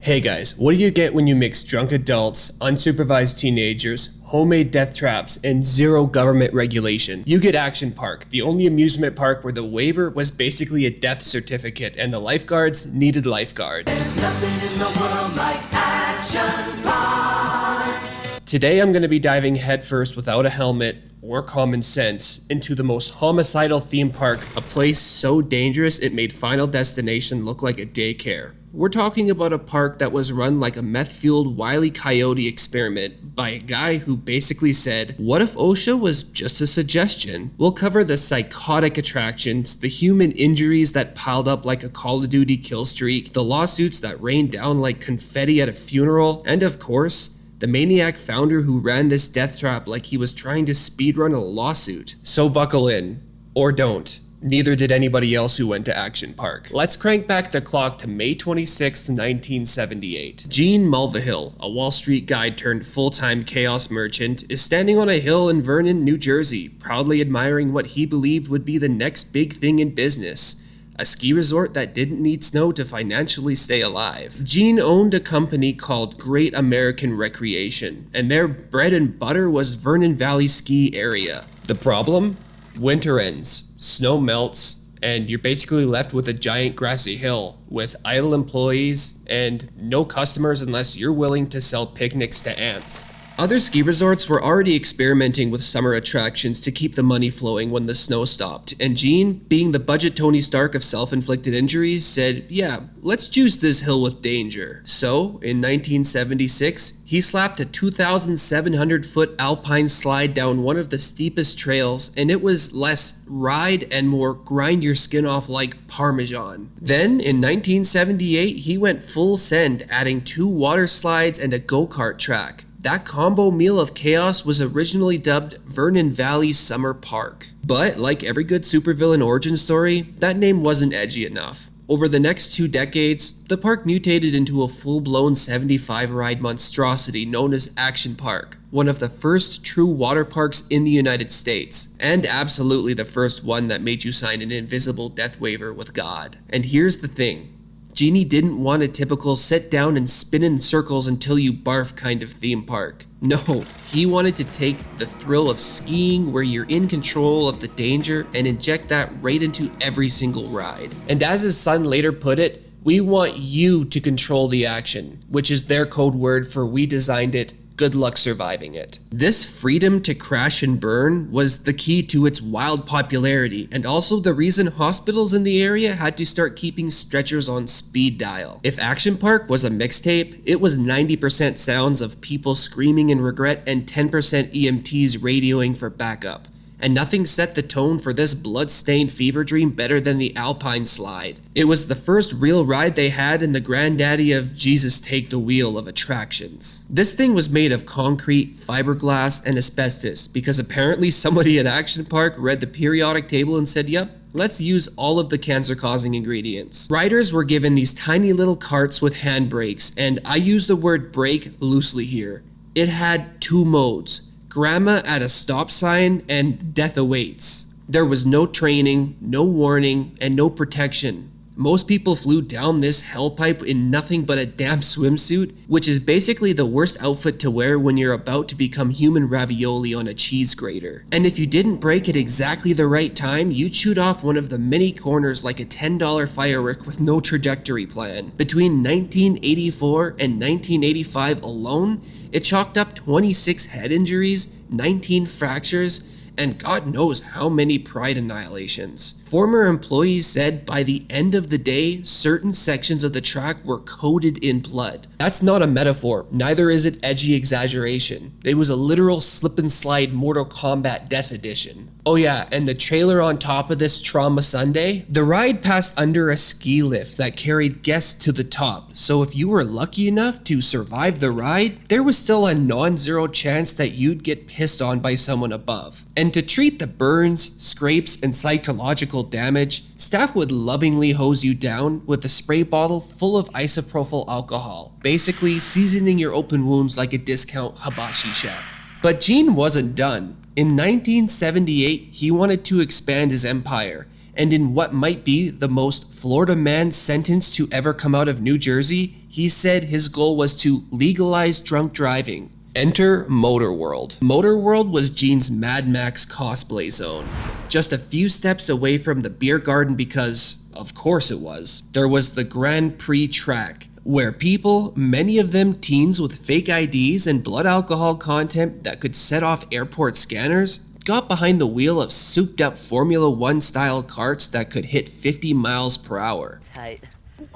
Hey guys, what do you get when you mix drunk adults, unsupervised teenagers, homemade death traps, and zero government regulation? You get Action Park, the only amusement park where the waiver was basically a death certificate and the lifeguards needed lifeguards. There's nothing in the world like Action Park. Today I'm going to be diving headfirst without a helmet or common sense into the most homicidal theme park, a place so dangerous it made Final Destination look like a daycare. We're talking about a park that was run like a meth-fueled Wile E. Coyote experiment by a guy who basically said, what if OSHA was just a suggestion? We'll cover the psychotic attractions, the human injuries that piled up like a Call of Duty kill streak, the lawsuits that rained down like confetti at a funeral, and of course, the maniac founder who ran this death trap like he was trying to speedrun a lawsuit. So buckle in. Or don't. Neither did anybody else who went to Action Park. Let's crank back the clock to May 26, 1978. Gene Mulvihill, a Wall Street guy turned full-time chaos merchant, is standing on a hill in Vernon, New Jersey, proudly admiring what he believed would be the next big thing in business. A ski resort that didn't need snow to financially stay alive. Gene owned a company called Great American Recreation, and their bread and butter was Vernon Valley ski area. The problem? Winter ends, snow melts, and you're basically left with a giant grassy hill with idle employees and no customers unless you're willing to sell picnics to ants. Other ski resorts were already experimenting with summer attractions to keep the money flowing when the snow stopped, and Gene, being the budget Tony Stark of self-inflicted injuries, said, yeah, let's juice this hill with danger. So, in 1976, he slapped a 2,700-foot alpine slide down one of the steepest trails, and it was less ride and more grind your skin off like Parmesan. Then, in 1978, he went full send, adding 2 water slides and a go-kart track. That combo meal of chaos was originally dubbed Vernon Valley Summer Park. But, like every good supervillain origin story, that name wasn't edgy enough. Over the next 2 decades, the park mutated into a full-blown 75-ride monstrosity known as Action Park, one of the first true water parks in the United States, and absolutely the first one that made you sign an invisible death waiver with God. And here's the thing. Genie didn't want a typical sit down and spin in circles until you barf kind of theme park. No, he wanted to take the thrill of skiing where you're in control of the danger and inject that right into every single ride. And as his son later put it, we want you to control the action, which is their code word for we designed it. Good luck surviving it. This freedom to crash and burn was the key to its wild popularity, and also the reason hospitals in the area had to start keeping stretchers on speed dial. If Action Park was a mixtape, it was 90% sounds of people screaming in regret and 10% EMTs radioing for backup. And nothing set the tone for this blood-stained fever dream better than the Alpine Slide. It was the first real ride they had and the granddaddy of Jesus Take the Wheel of attractions. This thing was made of concrete, fiberglass, and asbestos because apparently somebody at Action Park read the periodic table and said, yep, let's use all of the cancer-causing ingredients. Riders were given these tiny little carts with handbrakes, and I use the word brake loosely here. It had 2 modes. Grandma at a stop sign, and death awaits. There was no training, no warning, and no protection. Most people flew down this hellpipe in nothing but a damp swimsuit, which is basically the worst outfit to wear when you're about to become human ravioli on a cheese grater. And if you didn't brake at exactly the right time, you'd shoot off one of the many corners like a $10 firework with no trajectory plan. Between 1984 and 1985 alone, it chalked up 26 head injuries, 19 fractures, and God knows how many pride annihilations. Former employees said by the end of the day, certain sections of the track were coated in blood. That's not a metaphor, neither is it edgy exaggeration. It was a literal slip and slide Mortal Kombat Death Edition. Oh yeah, and the trailer on top of this trauma Sunday? The ride passed under a ski lift that carried guests to the top, so if you were lucky enough to survive the ride, there was still a non-zero chance that you'd get pissed on by someone above. And to treat the burns, scrapes, and psychological damage, staff would lovingly hose you down with a spray bottle full of isopropyl alcohol, basically seasoning your open wounds like a discount hibachi chef. But Gene wasn't done. In 1978, he wanted to expand his empire, And in what might be the most Florida man sentence to ever come out of New Jersey, he said his goal was to legalize drunk driving. Enter Motorworld. Motorworld was Gene's Mad Max cosplay zone. Just a few steps away from the beer garden because, of course it was, there was the Grand Prix track, where people, many of them teens with fake IDs and blood alcohol content that could set off airport scanners, got behind the wheel of souped up Formula 1 style carts that could hit 50 miles per hour. Tight.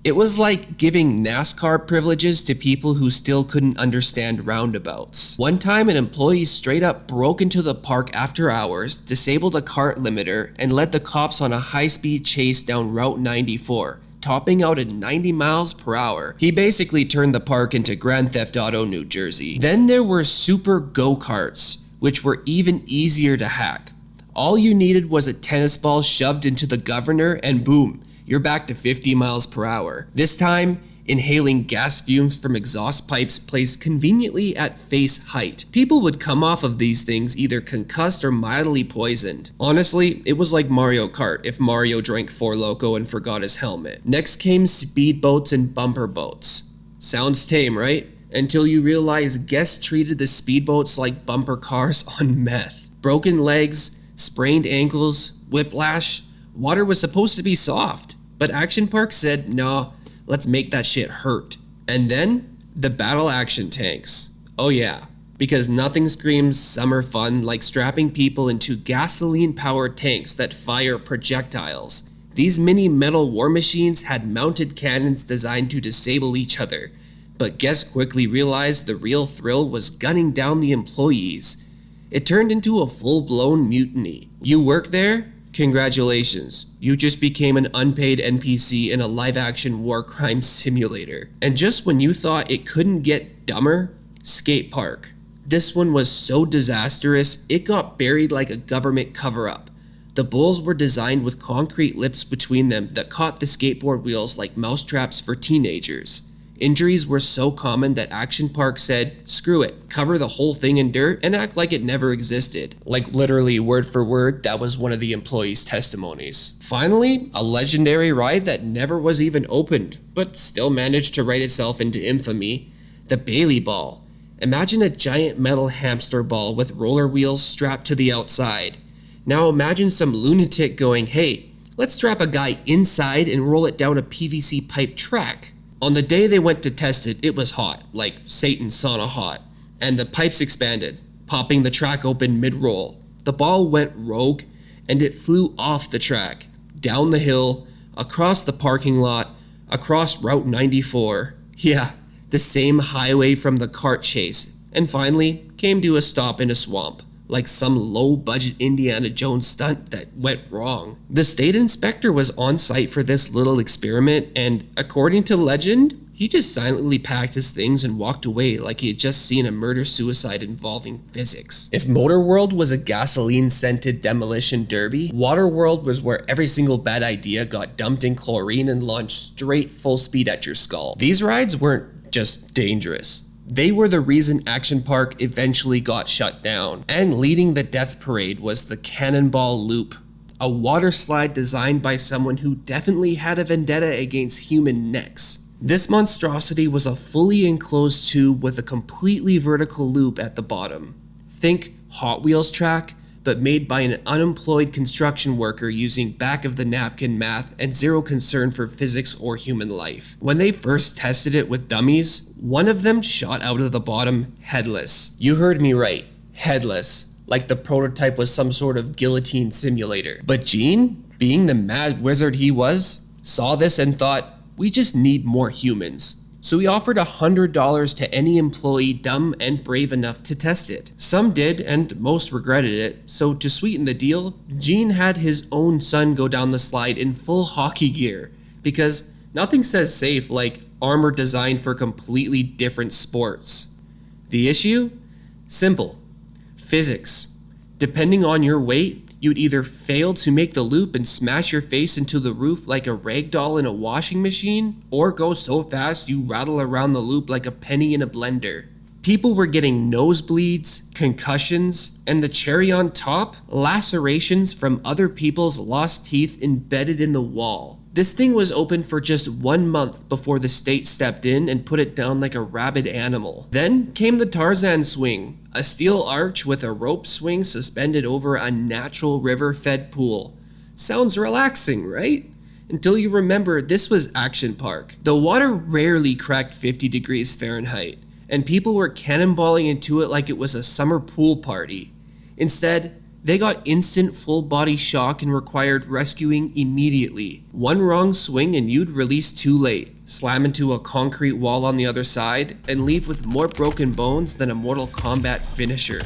It was like giving NASCAR privileges to people who still couldn't understand roundabouts. One time an employee straight up broke into the park after hours, disabled a cart limiter, and led the cops on a high-speed chase down Route 94, topping out at 90 miles per hour. He basically turned the park into Grand Theft Auto New Jersey. Then there were super go-karts, which were even easier to hack. All you needed was a tennis ball shoved into the governor and boom, you're back to 50 miles per hour. This time, inhaling gas fumes from exhaust pipes placed conveniently at face height. People would come off of these things either concussed or mildly poisoned. Honestly, it was like Mario Kart if Mario drank Four Loko and forgot his helmet. Next came speedboats and bumper boats. Sounds tame, right? Until you realize guests treated the speedboats like bumper cars on meth. Broken legs, sprained ankles, whiplash. Water was supposed to be soft, but Action Park said, nah, let's make that shit hurt. And then, the battle action tanks. Oh yeah, because nothing screams summer fun like strapping people into gasoline-powered tanks that fire projectiles. These mini metal war machines had mounted cannons designed to disable each other, but guests quickly realized the real thrill was gunning down the employees. It turned into a full-blown mutiny. You work there? Congratulations, you just became an unpaid NPC in a live-action war crime simulator. And just when you thought it couldn't get dumber, skate park. This one was so disastrous, it got buried like a government cover-up. The bulls were designed with concrete lips between them that caught the skateboard wheels like mousetraps for teenagers. Injuries were so common that Action Park said, screw it, cover the whole thing in dirt and act like it never existed. Like literally word for word, that was one of the employees' testimonies. Finally, a legendary ride that never was even opened, but still managed to write itself into infamy, the Bailey Ball. Imagine a giant metal hamster ball with roller wheels strapped to the outside. Now imagine some lunatic going, hey, let's strap a guy inside and roll it down a PVC pipe track. On the day they went to test it, it was hot, like Satan's sauna hot, and the pipes expanded, popping the track open mid-roll. The ball went rogue, and it flew off the track, down the hill, across the parking lot, across Route 94. Yeah, the same highway from the cart chase, and finally came to a stop in a swamp, like some low-budget Indiana Jones stunt that went wrong. The state inspector was on site for this little experiment, and according to legend, he just silently packed his things and walked away like he had just seen a murder-suicide involving physics. If Motorworld was a gasoline-scented demolition derby, Waterworld was where every single bad idea got dumped in chlorine and launched straight full speed at your skull. These rides weren't just dangerous. They were the reason Action Park eventually got shut down. And leading the death parade was the Cannonball Loop, a water slide designed by someone who definitely had a vendetta against human necks. This monstrosity was a fully enclosed tube with a completely vertical loop at the bottom. Think Hot Wheels track, but made by an unemployed construction worker using back-of-the-napkin math and zero concern for physics or human life. When they first tested it with dummies, one of them shot out of the bottom headless. You heard me right, headless, like the prototype was some sort of guillotine simulator. But Gene, being the mad wizard he was, saw this and thought, we just need more humans. So he offered $100 to any employee dumb and brave enough to test it. Some did, and most regretted it, so to sweeten the deal, Gene had his own son go down the slide in full hockey gear, because nothing says safe like armor designed for completely different sports. The issue? Simple. Physics. Depending on your weight, you'd either fail to make the loop and smash your face into the roof like a rag doll in a washing machine, or go so fast you rattle around the loop like a penny in a blender. People were getting nosebleeds, concussions, and the cherry on top, lacerations from other people's lost teeth embedded in the wall. This thing was open for just 1 month before the state stepped in and put it down like a rabid animal. Then came the Tarzan swing, a steel arch with a rope swing suspended over a natural river-fed pool. Sounds relaxing, right? Until you remember this was Action Park. The water rarely cracked 50 degrees Fahrenheit, and people were cannonballing into it like it was a summer pool party. Instead, they got instant full-body shock and required rescuing immediately. One wrong swing and you'd release too late, slam into a concrete wall on the other side, and leave with more broken bones than a Mortal Kombat finisher.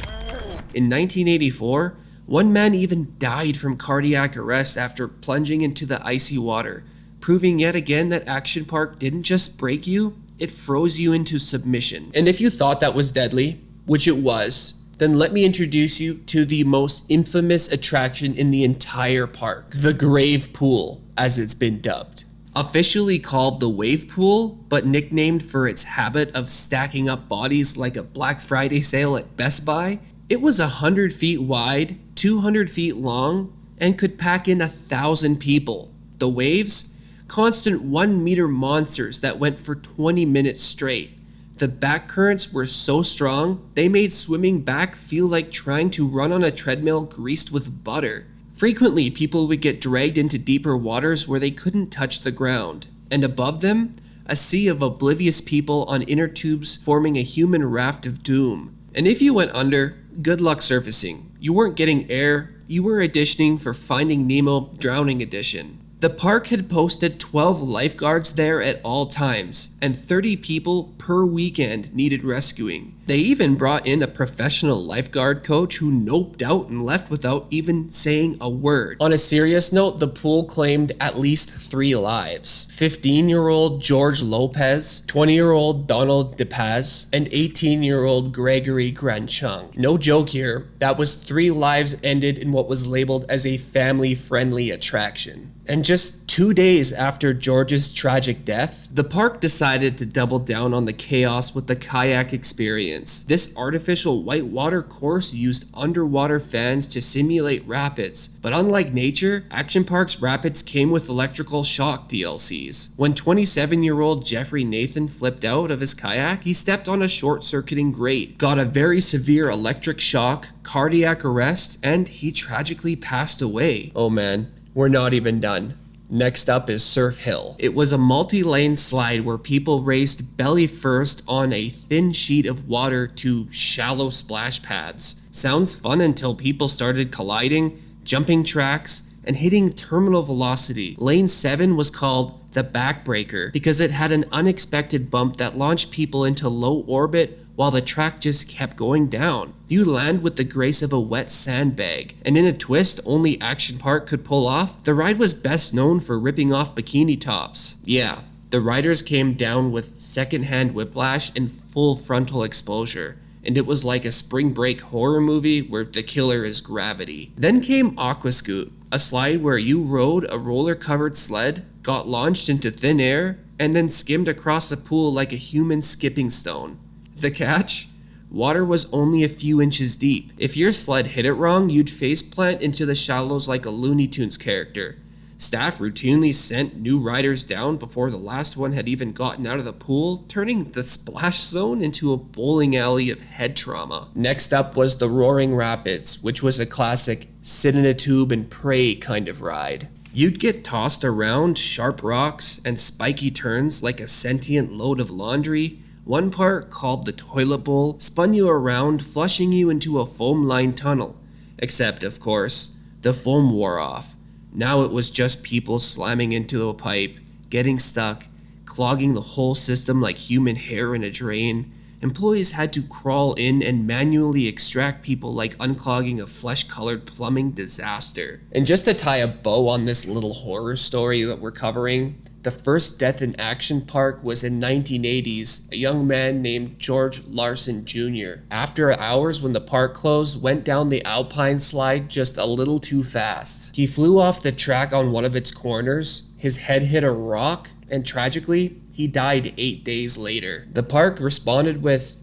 In 1984, one man even died from cardiac arrest after plunging into the icy water, proving yet again that Action Park didn't just break you, it froze you into submission. And if you thought that was deadly, which it was, then let me introduce you to the most infamous attraction in the entire park, the Grave Pool, as it's been dubbed. Officially called the Wave Pool, but nicknamed for its habit of stacking up bodies like a Black Friday sale at Best Buy, it was 100 feet wide, 200 feet long, and could pack in 1,000 people. The waves? Constant 1-meter monsters that went for 20 minutes straight. The back currents were so strong, they made swimming back feel like trying to run on a treadmill greased with butter. Frequently, people would get dragged into deeper waters where they couldn't touch the ground, and above them, a sea of oblivious people on inner tubes forming a human raft of doom. And if you went under, good luck surfacing. You weren't getting air, you were auditioning for Finding Nemo Drowning Edition. The park had posted 12 lifeguards there at all times, and 30 people per weekend needed rescuing. They even brought in a professional lifeguard coach who noped out and left without even saying a word. On a serious note, the pool claimed at least 3 lives. 15-year-old George Lopez, 20-year-old Donald DePaz, and 18-year-old Gregory Granchung. No joke here, that was 3 lives ended in what was labeled as a family-friendly attraction. And just 2 days after George's tragic death, the park decided to double down on the chaos with the kayak experience. This artificial whitewater course used underwater fans to simulate rapids, but unlike nature, Action Park's rapids came with electrical shock DLCs. When 27-year-old Jeffrey Nathan flipped out of his kayak, he stepped on a short-circuiting grate, got a very severe electric shock, cardiac arrest, and he tragically passed away. Oh man. We're not even done. Next up is Surf Hill. It was a multi-lane slide where people raced belly first on a thin sheet of water to shallow splash pads. Sounds fun until people started colliding, jumping tracks, and hitting terminal velocity. Lane 7 was called the Backbreaker because it had an unexpected bump that launched people into low orbit while the track just kept going down. You land with the grace of a wet sandbag, and in a twist only Action Park could pull off, the ride was best known for ripping off bikini tops. Yeah, the riders came down with secondhand whiplash and full frontal exposure, and it was like a spring break horror movie where the killer is gravity. Then came Aquascoot, a slide where you rode a roller-covered sled, got launched into thin air, and then skimmed across a pool like a human skipping stone. The catch? Water was only a few inches deep. If your sled hit it wrong, you'd faceplant into the shallows like a Looney Tunes character. Staff routinely sent new riders down before the last one had even gotten out of the pool, turning the splash zone into a bowling alley of head trauma. Next up was the Roaring Rapids, which was a classic sit in a tube and pray kind of ride. You'd get tossed around sharp rocks and spiky turns like a sentient load of laundry. One part, called the toilet bowl, spun you around, flushing you into a foam-lined tunnel. Except, of course, the foam wore off. Now it was just people slamming into a pipe, getting stuck, clogging the whole system like human hair in a drain. Employees had to crawl in and manually extract people like unclogging a flesh-colored plumbing disaster. And just to tie a bow on this little horror story that we're covering, the first death in Action Park was in 1980s, a young man named George Larson Jr. After hours when the park closed, went down the Alpine slide just a little too fast. He flew off the track on one of its corners, his head hit a rock, and tragically, he died 8 days later. The park responded with,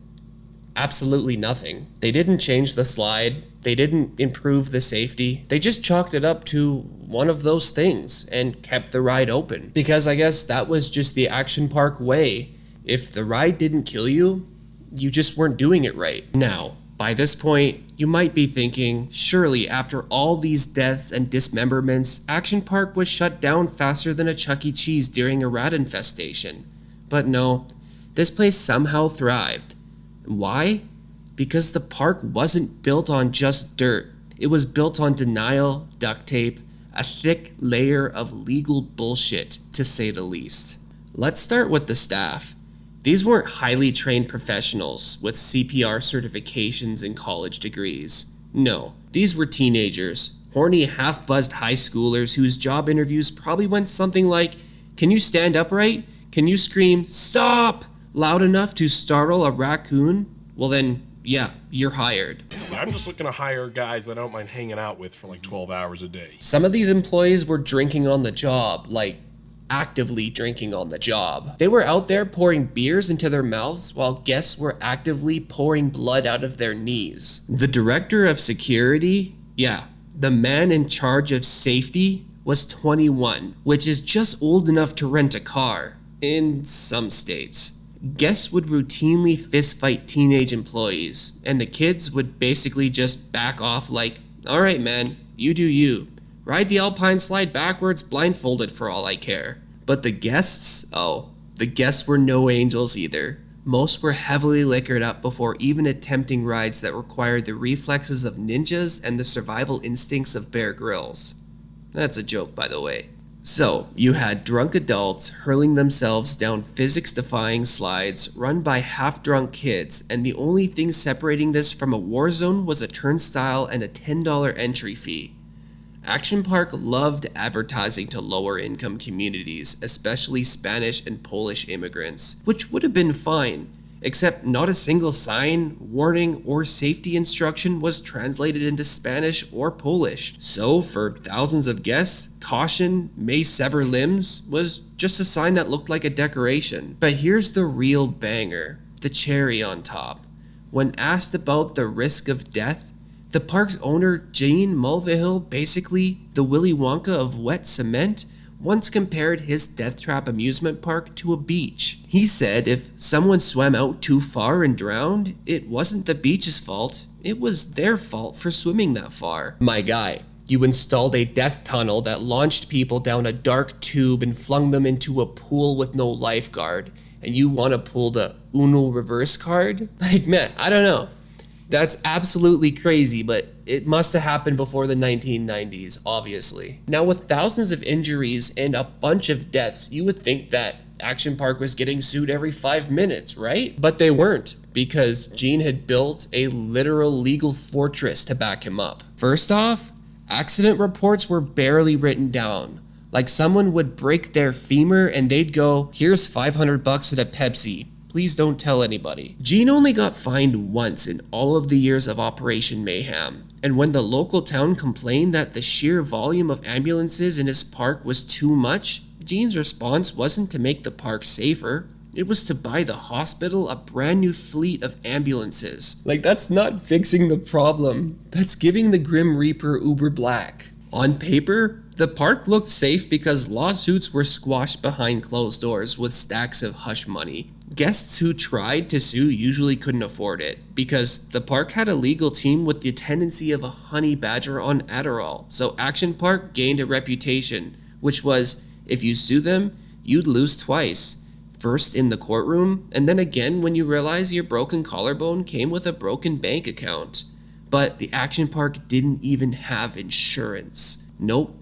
Absolutely nothing. They didn't change the slide. They didn't improve the safety. They just chalked it up to one of those things and kept the ride open. Because I guess that was just the action park way. If the ride didn't kill you, you just weren't doing it right. Now, by this point, you might be thinking, surely after all these deaths and dismemberments, Action Park was shut down faster than a Chuck E. Cheese during a rat infestation. But no, this place somehow thrived. Why? Because the park wasn't built on just dirt. It was built on denial, duct tape, a thick layer of legal bullshit, to say the least. Let's start with the staff. These weren't highly trained professionals with CPR certifications and college degrees. No, these were teenagers, horny, half-buzzed high schoolers whose job interviews probably went something like, "Can you stand upright? Can you scream, 'Stop!' loud enough to startle a raccoon? Well then, yeah, you're hired." I'm just looking to hire guys that I don't mind hanging out with for like 12 hours a day. Some of these employees were drinking on the job, like actively drinking on the job. They were out there pouring beers into their mouths while guests were actively pouring blood out of their knees. The director of security, the man in charge of safety, was 21, which is just old enough to rent a car, in some states. Guests would routinely fistfight teenage employees, and the kids would basically just back off like, "Alright man, you do you. Ride the alpine slide backwards blindfolded for all I care." But the guests? Oh, the guests were no angels either. Most were heavily liquored up before even attempting rides that required the reflexes of ninjas and the survival instincts of Bear Grylls. That's a joke, by the way. So, you had drunk adults hurling themselves down physics-defying slides run by half-drunk kids, and the only thing separating this from a war zone was a turnstile and a $10 entry fee. Action Park loved advertising to lower-income communities, especially Spanish and Polish immigrants, which would have been fine, except not a single sign, warning, or safety instruction was translated into Spanish or Polish. So, for thousands of guests, caution, may sever limbs, was just a sign that looked like a decoration. But here's the real banger, the cherry on top. When asked about the risk of death, the park's owner, Gene Mulvihill, basically the Willy Wonka of wet cement, once compared his Death Trap amusement park to a beach. He said if someone swam out too far and drowned, it wasn't the beach's fault, it was their fault for swimming that far. My guy, you installed a death tunnel that launched people down a dark tube and flung them into a pool with no lifeguard, and you want to pull the Uno reverse card? Like, man, I don't know. That's absolutely crazy, but it must have happened before the 1990s, obviously. Now, with thousands of injuries and a bunch of deaths, you would think that Action Park was getting sued every 5 minutes, right? But they weren't, because Gene had built a literal legal fortress to back him up. First off, accident reports were barely written down. Like someone would break their femur and they'd go, "Here's $500 at a Pepsi. Please don't tell anybody." Gene only got fined once in all of the years of Operation Mayhem, and when the local town complained that the sheer volume of ambulances in his park was too much, Gene's response wasn't to make the park safer, it was to buy the hospital a brand new fleet of ambulances. Like, that's not fixing the problem, that's giving the Grim Reaper Uber Black. On paper, the park looked safe because lawsuits were squashed behind closed doors with stacks of hush money. Guests who tried to sue usually couldn't afford it, because the park had a legal team with the tendency of a honey badger on Adderall, so Action Park gained a reputation, which was, if you sue them, you'd lose twice. First in the courtroom, and then again when you realize your broken collarbone came with a broken bank account. But the Action Park didn't even have insurance. Nope,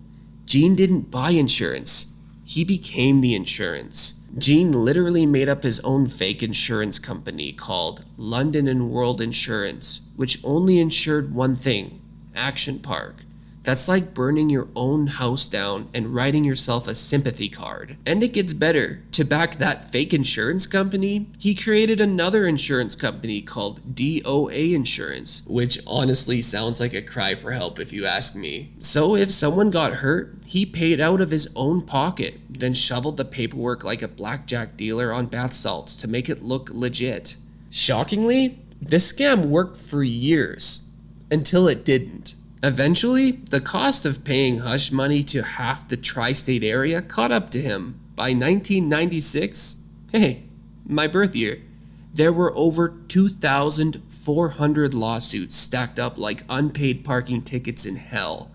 Gene didn't buy insurance, he became the insurance. Gene literally made up his own fake insurance company called London and World Insurance, which only insured one thing, Action Park. That's like burning your own house down and writing yourself a sympathy card. And it gets better. To back that fake insurance company, he created another insurance company called DOA Insurance, which honestly sounds like a cry for help if you ask me. So if someone got hurt, he paid out of his own pocket, then shoveled the paperwork like a blackjack dealer on bath salts to make it look legit. Shockingly, This scam worked for years, until it didn't. Eventually, the cost of paying hush money to half the tri-state area caught up to him. By 1996, hey, my birth year, there were over 2,400 lawsuits stacked up like unpaid parking tickets in hell.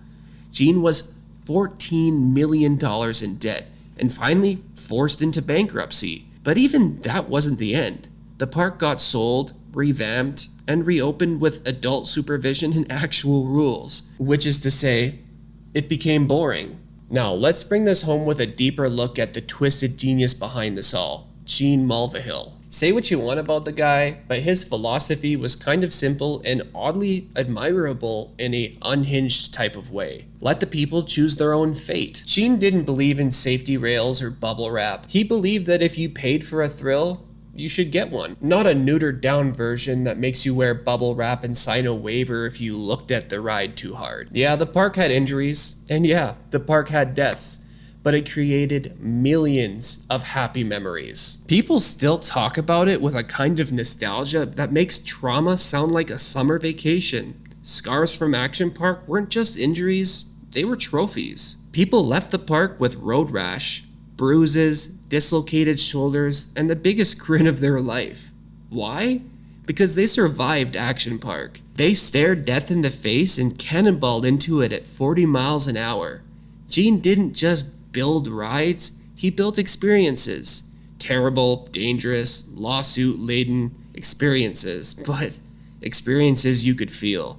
Gene was $14 million in debt and finally forced into bankruptcy. But even that wasn't the end. The park got sold, revamped, and reopened with adult supervision and actual rules, which is to say, it became boring. Now, let's bring this home with a deeper look at the twisted genius behind this all, Gene Mulvihill. Say what you want about the guy, but his philosophy was kind of simple and oddly admirable in a unhinged type of way. Let the people choose their own fate. Gene didn't believe in safety rails or bubble wrap. He believed that if you paid for a thrill, you should get one. Not a neutered down version that makes you wear bubble wrap and sign a waiver if you looked at the ride too hard. Yeah, the park had injuries, and yeah, the park had deaths, but it created millions of happy memories. People still talk about it with a kind of nostalgia that makes trauma sound like a summer vacation. Scars from Action Park weren't just injuries, they were trophies. People left the park with road rash, bruises, dislocated shoulders, and the biggest grin of their life. Why? Because they survived Action Park. They stared death in the face and cannonballed into it at 40 miles an hour. Gene didn't just build rides, he built experiences. Terrible, dangerous, lawsuit-laden experiences, but experiences you could feel.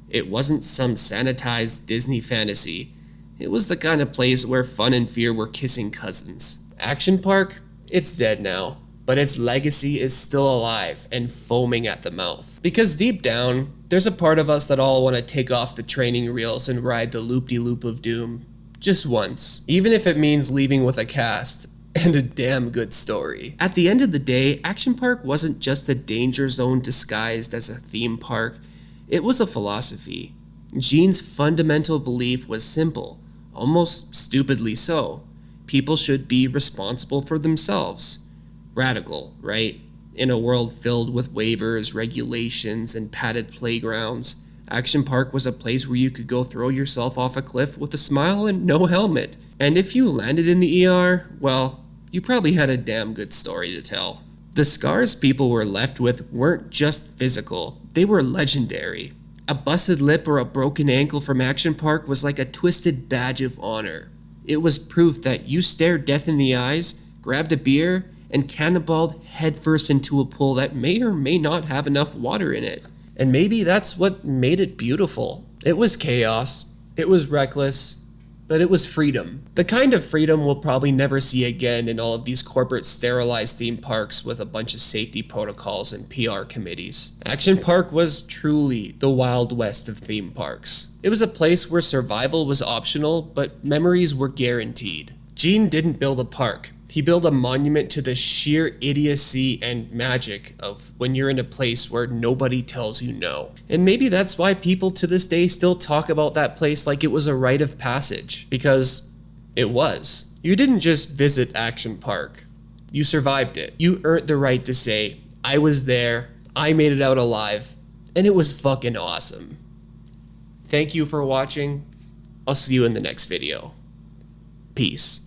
It wasn't some sanitized Disney fantasy. It was the kind of place where fun and fear were kissing cousins. Action Park, it's dead now, but its legacy is still alive and foaming at the mouth. Because deep down, there's a part of us that all want to take off the training reels and ride the loop-de-loop of doom. Just once. Even if it means leaving with a cast and a damn good story. At the end of the day, Action Park wasn't just a danger zone disguised as a theme park. It was a philosophy. Gene's fundamental belief was simple. Almost stupidly so. People should be responsible for themselves. Radical, right? In a world filled with waivers, regulations, and padded playgrounds, Action Park was a place where you could go throw yourself off a cliff with a smile and no helmet. And if you landed in the ER, well, you probably had a damn good story to tell. The scars people were left with weren't just physical, they were legendary. A busted lip or a broken ankle from Action Park was like a twisted badge of honor. It was proof that you stared death in the eyes, grabbed a beer, and cannonballed headfirst into a pool that may or may not have enough water in it. And maybe that's what made it beautiful. It was chaos, it was reckless, but it was freedom. The kind of freedom we'll probably never see again in all of these corporate sterilized theme parks with a bunch of safety protocols and PR committees. Action Park was truly the Wild West of theme parks. It was a place where survival was optional, but memories were guaranteed. Gene didn't build a park. He built a monument to the sheer idiocy and magic of when you're in a place where nobody tells you no. And maybe that's why people to this day still talk about that place like it was a rite of passage, because it was. You didn't just visit Action Park. You survived it. You earned the right to say, I was there, I made it out alive, and it was fucking awesome. Thank you for watching. I'll see you in the next video. Peace.